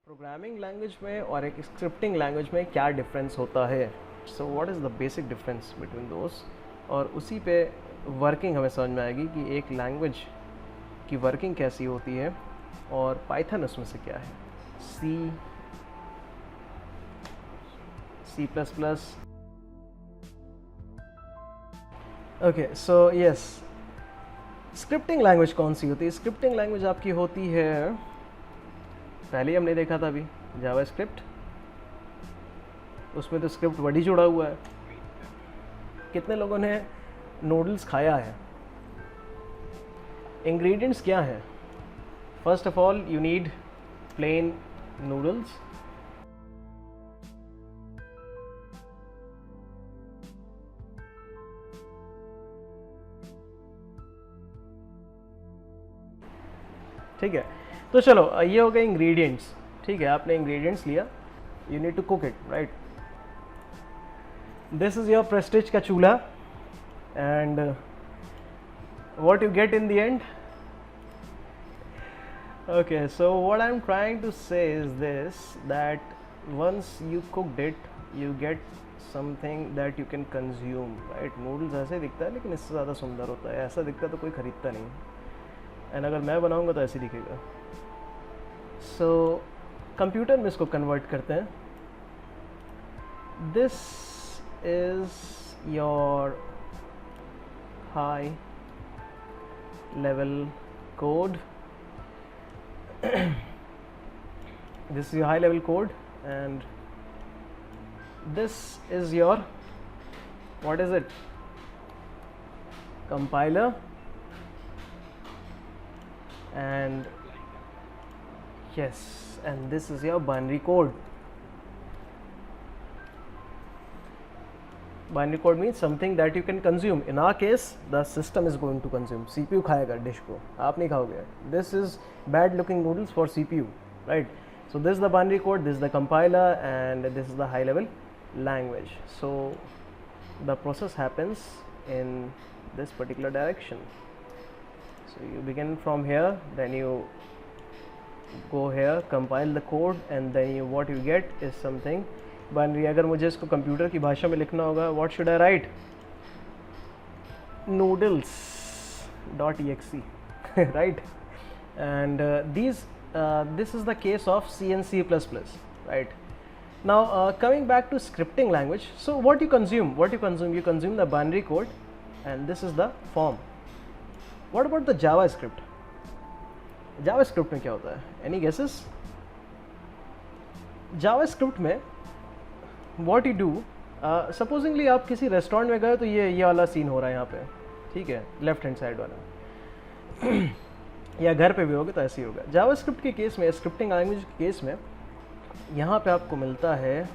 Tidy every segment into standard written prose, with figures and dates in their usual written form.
Programming language में और एक स्क्रिप्टिंग लैंग्वेज में क्या डिफरेंस होता है, so what is the basic difference between दोस, और उसी पे वर्किंग हमें समझ में आएगी कि एक लैंग्वेज की वर्किंग कैसी होती है और पाइथन उसमें से क्या है, C plus plus. Okay, so yes, scripting language कौन सी होती है? स्क्रिप्टिंग लैंग्वेज आपकी होती है, पहले ही हमने देखा था अभी, जावास्क्रिप्ट। उसमें तो स्क्रिप्ट वर्ड ही जुड़ा हुआ है। कितने लोगों ने नूडल्स खाया है? इंग्रेडिएंट्स क्या है? First of all you need plain noodles, ठीक है। तो चलो, ये हो गए इंग्रेडिएंट्स, ठीक है। आपने इंग्रेडिएंट्स लिया, you need to cook it, right. This is your Prestige का चूल्हा, and what you get in the end. Okay, so what I'm trying to say is this, that once you cooked it you get something that you can consume, right? Noodles ऐसे दिखता है लेकिन इससे ज़्यादा सुंदर होता है। ऐसा दिखता तो कोई ख़रीदता नहीं, एंड अगर मैं बनाऊंगा तो ऐसे दिखेगा। सो कंप्यूटर में इसको कन्वर्ट करते हैं। This is your high level code. This is your high level code, and this is your, what is it, compiler, and yes, and this is your binary code. Binary code means something that you can consume. In our case, the system is going to consume. CPU खाएगा dish को, आप नहीं खाओगे। This is bad looking noodles for CPU, right? So this is the binary code, this is the compiler, and this is the high level language. So the process happens in this particular direction. So you begin from here, then you go here, compile the code, and then what you get is something binary. अगर मुझे इसको computer की भाषा में लिखना होगा, what should I write? noodles.exe, right? And this is the case of C and C++, right? Now coming back to scripting language, so what you consume, you consume the binary code, and this is the form. What about the JavaScript? JavaScript में क्या होता है? Any guesses? JavaScript में what you do, supposedly आप किसी restaurant में गए तो ये वाला सीन हो रहा है यहाँ पे, ठीक है, लेफ्ट हैंड साइड वाला या घर पे भी होगा तो ऐसे ही होगा। जावास्क्रिप्ट के केस में, स्क्रिप्टिंग लैंग्वेज के केस में, यहाँ पे आपको मिलता है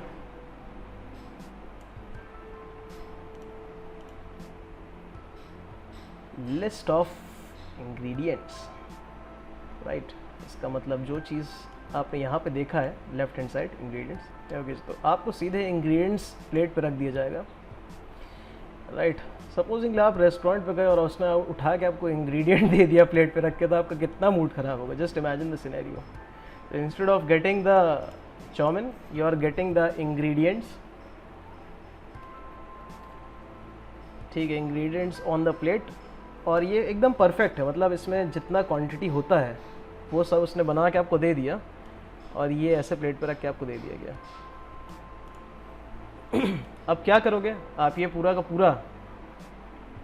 लिस्ट ऑफ इंग्रेडिएंट्स, राइट। इसका मतलब जो चीज़ आपने यहाँ पे देखा है लेफ्ट हैंड साइड इंग्रेडिएंट्स, तो आपको सीधे इंग्रेडिएंट्स प्लेट पे रख दिया जाएगा, राइट। सपोजिंगली आप रेस्टोरेंट पे गए और उसने उठा के आपको इंग्रेडिएंट दे दिया प्लेट पे रख के, तो आपका कितना मूड ख़राब होगा। Just imagine the scenario. तो instead of getting the chowmein, you are getting the ingredients, ठीक है, इंग्रेडिएंट्स ऑन द प्लेट, और ये एकदम परफेक्ट है। मतलब इसमें जितना क्वांटिटी होता है वो सब उसने बना के आपको दे दिया, और ये ऐसे प्लेट पर रख के आपको दे दिया गया। अब क्या करोगे आप? ये पूरा का पूरा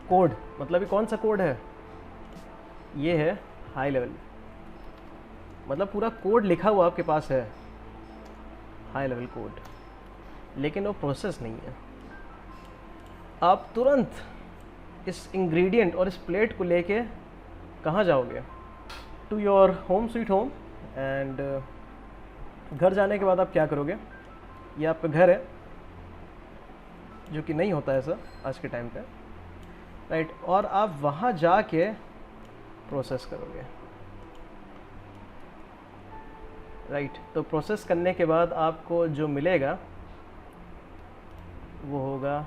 कोड, मतलब ये कौन सा कोड है? ये है हाई लेवल, मतलब पूरा कोड लिखा हुआ आपके पास है, हाई लेवल कोड, लेकिन वो प्रोसेस नहीं है। आप तुरंत इस इंग्रेडिएंट और इस प्लेट को लेके कहाँ जाओगे? To your home sweet home. And घर जाने के बाद आप क्या करोगे? ये आपका घर है, जो कि नहीं होता ऐसा आज के टाइम पे, राइट, और आप वहाँ जाके प्रोसेस करोगे, राइट। तो प्रोसेस करने के बाद आपको जो मिलेगा वो होगा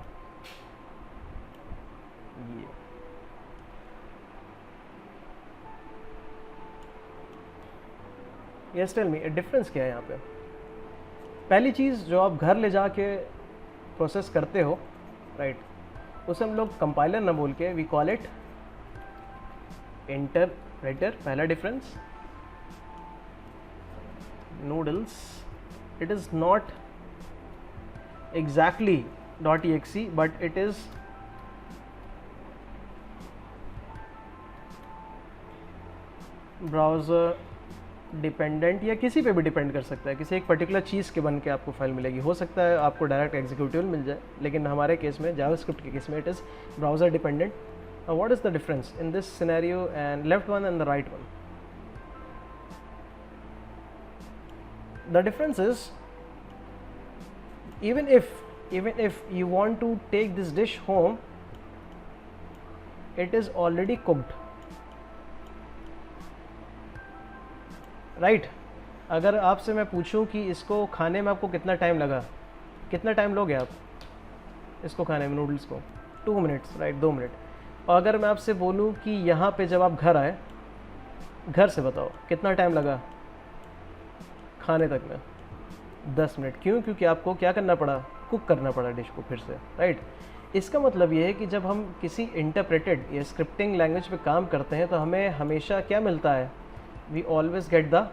ये, यस टेल मी डिफरेंस क्या है यहाँ पे? पहली चीज़ जो आप घर ले जाके प्रोसेस करते हो, राइट, उसे हम लोग कंपाइलर ना बोल के वी कॉल इट इंटरप्रेटर। पहला difference, noodles, it is not exactly .exe but it is browser dependent, या किसी पे भी डिपेंड कर सकता है, किसी एक पर्टिकुलर चीज़ के बन के आपको फाइल मिलेगी। हो सकता है आपको डायरेक्ट एग्जीक्यूटिव मिल जाए, लेकिन हमारे केस में जावास्क्रिप्ट के केस में it is browser dependent. What is the difference in this scenario and left one and the right one? The difference is, even if you want to take this dish home, it is already cooked, right? अगर आपसे मैं पूछूं कि इसको खाने में आपको कितना टाइम लगा, कितना टाइम लोगे आप इसको खाने में, नूडल्स को? 2 मिनट्स, राइट, 2 मिनट। और अगर मैं आपसे बोलूं कि यहाँ पे जब आप घर आए, घर से बताओ कितना टाइम लगा खाने तक में? 10 मिनट। क्यों? क्योंकि आपको क्या करना पड़ा? कुक करना पड़ा डिश को फिर से, राइट। इसका मतलब ये है कि जब हम किसी इंटरप्रेटेड या स्क्रिप्टिंग लैंग्वेज पे काम करते हैं तो हमें हमेशा क्या मिलता है? We always get the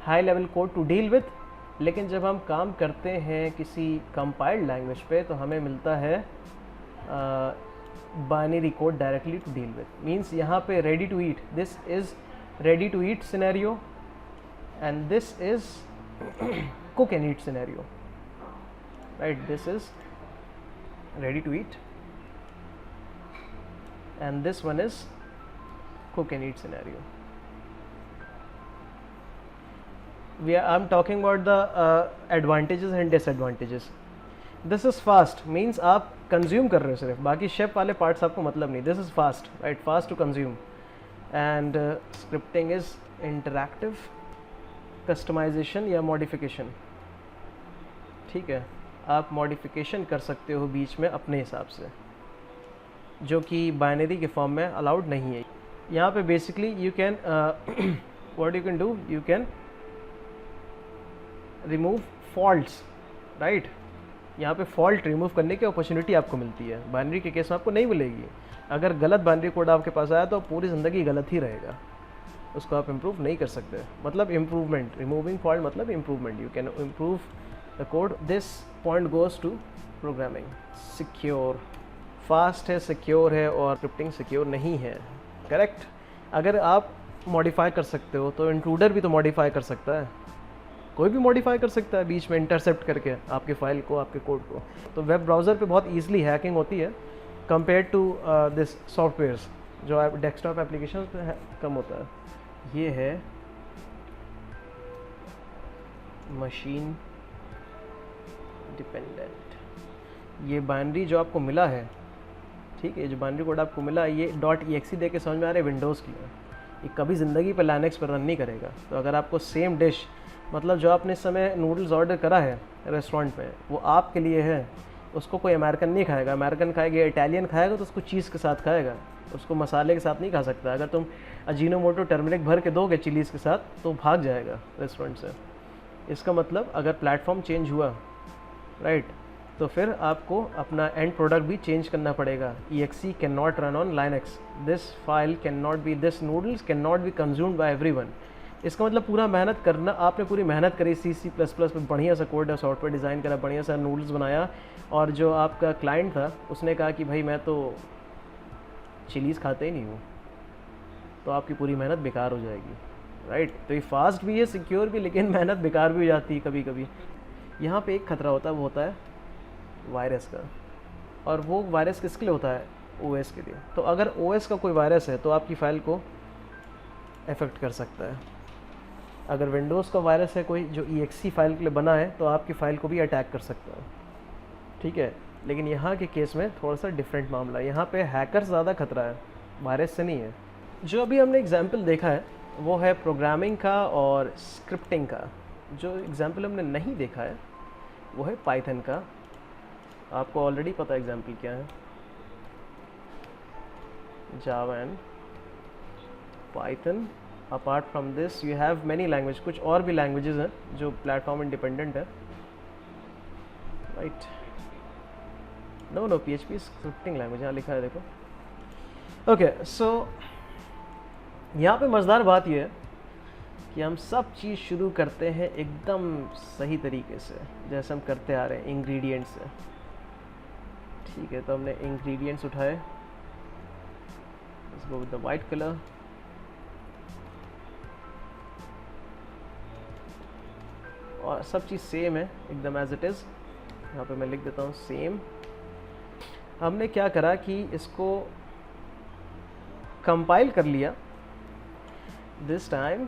high level code to deal with. लेकिन जब हम काम करते हैं किसी कंपाइल्ड लैंग्वेज पे तो हमें मिलता है binary code directly to deal with. Means यहाँ पे ready to eat, this is ready to eat scenario and this is cook and eat scenario, right? This is ready to eat and this one is cook and eat scenario. I'm talking about the advantages and disadvantages. This is fast means आप consume कर रहे हो सिर्फ, बाकी chef वाले parts आपको मतलब नहीं। This is fast, right? Fast to consume and scripting is interactive, customization या मॉडिफिकेशन, ठीक है, आप मॉडिफिकेशन कर सकते हो बीच में अपने हिसाब से, जो कि बाइनरी के फॉर्म में अलाउड नहीं है। यहाँ पे basically you can what you can do, you can remove faults, right. यहाँ पे फॉल्ट रिमूव करने की अपॉर्चुनिटी आपको मिलती है, बाइनरी के केस में आपको नहीं मिलेगी। अगर गलत बाइनरी कोड आपके पास आया तो पूरी ज़िंदगी गलत ही रहेगा, उसको आप इम्प्रूव नहीं कर सकते। मतलब इम्प्रूवमेंट, रिमूविंग फॉल्ट मतलब improvement, you can improve the code. This point goes to programming. Secure, fast है, सिक्योर है, और स्क्रिप्टिंग सिक्योर नहीं है, करेक्ट। अगर आप मॉडिफाई कर सकते हो तो इंट्रूडर भी तो मॉडिफाई कर सकता है, कोई भी मॉडिफाई कर सकता है बीच में इंटरसेप्ट करके आपके फाइल को, आपके कोड को। तो वेब ब्राउज़र पे बहुत ईजिली हैकिंग होती है कंपेयर टू दिस सॉफ्टवेयर्स जो डेस्कटॉप एप्लीकेशन पे कम होता है। ये है मशीन डिपेंडेंट। ये बाइनरी जो आपको मिला है, ठीक है, जो बाइनरी कोड आपको मिला है, ये .exe दे के समझ में आ रहा है विंडोज़ की है, ये कभी ज़िंदगी पे लाइनक्स पर रन नहीं करेगा। तो अगर आपको सेम डिश, मतलब जो आपने इस समय नूडल्स ऑर्डर करा है रेस्टोरेंट में, वो आपके लिए है, उसको कोई अमेरिकन नहीं खाएगा। अमेरिकन खाएगा, इटालियन खाएगा तो उसको चीज़ के साथ खाएगा, उसको मसाले के साथ नहीं खा सकता। अगर तुम अजीनोमोटो टर्मरिक भर के दोगे चिलीज़ के साथ तो भाग जाएगा रेस्टोरेंट से। इसका मतलब अगर प्लेटफॉर्म चेंज हुआ, राइट, तो फिर आपको अपना एंड प्रोडक्ट भी चेंज करना पड़ेगा। exe can not run on Linux, this file can not be, this noodles can not be consumed by everyone. इसका मतलब पूरा मेहनत करना, आपने पूरी मेहनत करी C++ पे, बढ़िया सा कोड है, सॉफ्टवेयर डिज़ाइन करा, बढ़िया सा नूडल्स बनाया, और जो आपका क्लाइंट था उसने कहा कि भाई मैं तो चिलीज़ खाते ही नहीं हूँ, तो आपकी पूरी मेहनत बेकार हो जाएगी, राइट। तो ये फास्ट भी है, सिक्योर भी, लेकिन मेहनत बेकार भी हो जाती है कभी कभी। यहाँ पे एक खतरा होता है, वो होता है वायरस का। और वो वायरस किसके लिए होता है? OS के लिए। तो अगर OS का कोई वायरस है तो आपकी फ़ाइल को अफेक्ट कर सकता है। अगर विंडोज़ का वायरस है कोई जो exe फाइल के लिए बना है तो आपकी फ़ाइल को भी अटैक कर सकता है, ठीक है। लेकिन यहाँ के केस में थोड़ा सा डिफरेंट मामला है, यहाँ पे हैकर ज़्यादा खतरा है, वायरस से नहीं है। जो अभी हमने एग्जाम्पल देखा है वो है प्रोग्रामिंग का और स्क्रिप्टिंग का। जो एग्जाम्पल हमने नहीं देखा है वो है पाइथन का। आपको ऑलरेडी पता है एग्जाम्पल क्या है, Java and Python apart from this you have many language, कुछ और भी लैंग्वेजेस हैं जो प्लेटफॉर्म इंडिपेंडेंट है, right. No PHP scripting language, यहाँ लिखा है देखो। ओके सो यहाँ पे मज़ेदार बात ये है कि हम सब चीज़ शुरू करते हैं एकदम सही तरीके से, जैसे हम करते आ रहे हैं इंग्रेडिएंट्स से। ठीक है, तो हमने इंग्रेडिएंट्स उठाए, let's go with the white colour. और सब चीज़ सेम है एकदम एज इट इज़। यहाँ पे मैं लिख देता हूँ सेम। हमने क्या करा कि इसको कंपाइल कर लिया। This time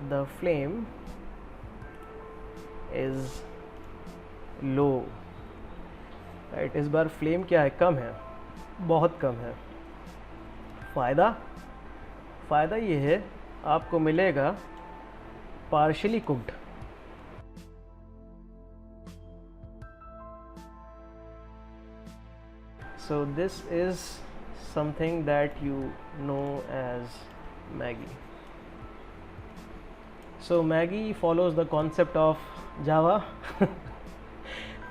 the flame is low, right. इस बार फ्लेम क्या है, कम है, बहुत कम है। फ़ायदा ये है आपको मिलेगा partially cooked. So this is something that you know as Maggie. So Maggie follows the concept of Java.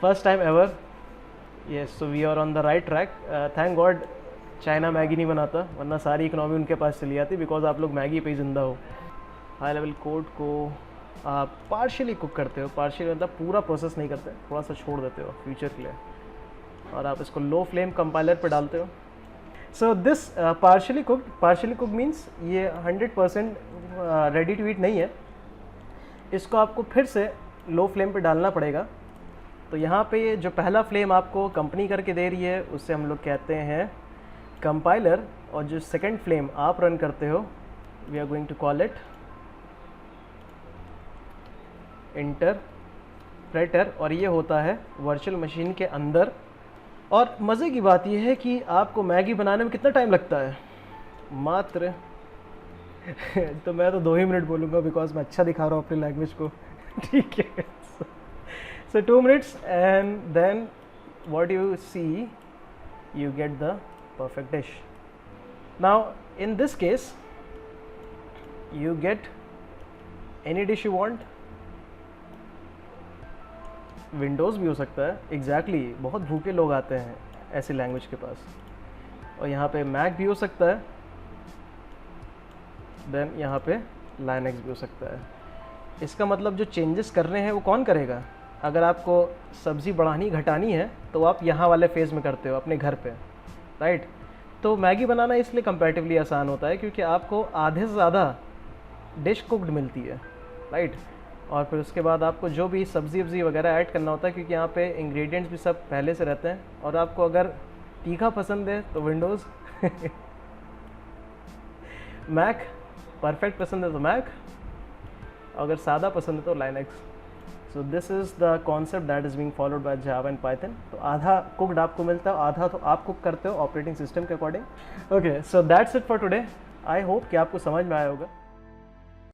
First time ever. Yes, so we are on the right track. Thank God China Maggi नहीं बनाता, वरना सारी economy उनके पास चली जाती, because आप लोग Maggi पे ही ज़िंदा हो। हाई लेवल कोड को आप पार्शियली कुक करते हो, पार्शियली मतलब पूरा प्रोसेस नहीं करते, थोड़ा सा छोड़ देते हो फ्यूचर के लिए, और आप इसको लो फ्लेम कंपाइलर पे डालते हो। So this partially cook means ये 100% रेडी टू ईट नहीं है, इसको आपको फिर से लो फ्लेम पे डालना पड़ेगा। तो यहाँ पे जो पहला फ्लेम आपको कंपनी करके दे रही है उससे हम लोग कहते हैं कंपाइलर, और जो सेकंड फ्लेम आप रन करते हो we are going to call it interpreter, और ये होता है वर्चुअल मशीन के अंदर। और मज़े की बात यह है कि आपको मैगी बनाने में कितना टाइम लगता है, मात्र तो मैं तो 2 ही मिनट बोलूँगा बिकॉज मैं अच्छा दिखा रहा हूँ अपनी लैंग्वेज को। ठीक है, so 2 minutes and then what you see, you get the perfect dish. Now in this case you get any dish you want. Windows भी हो सकता है, एग्जैक्टली बहुत भूखे लोग आते हैं ऐसी लैंग्वेज के पास। और यहाँ पे मैक भी हो सकता है, देन यहाँ पे लाइनक्स भी हो सकता है। इसका मतलब जो चेंजेस करने हैं वो कौन करेगा? अगर आपको सब्ज़ी बढ़ानी घटानी है तो आप यहाँ वाले फेज़ में करते हो अपने घर पे, राइट। तो मैगी बनाना इसलिए कंपैरेटिवली आसान होता है क्योंकि आपको आधे से ज़्यादा डिश कुक्ड मिलती है, राइट। और फिर उसके बाद आपको जो भी सब्ज़ी वगैरह ऐड करना होता है क्योंकि यहाँ पे इंग्रेडिएंट्स भी सब पहले से रहते हैं। और आपको अगर तीखा पसंद है तो विंडोज़ मैक, परफेक्ट पसंद है तो मैक, अगर सादा पसंद है तो Linux. So this is the concept that is being followed by Java and Python. तो आधा कुक्ड आपको मिलता है, आधा तो आप कुक करते हो ऑपरेटिंग सिस्टम के according. Okay, so that's it for today. I hope कि आपको समझ में आया होगा।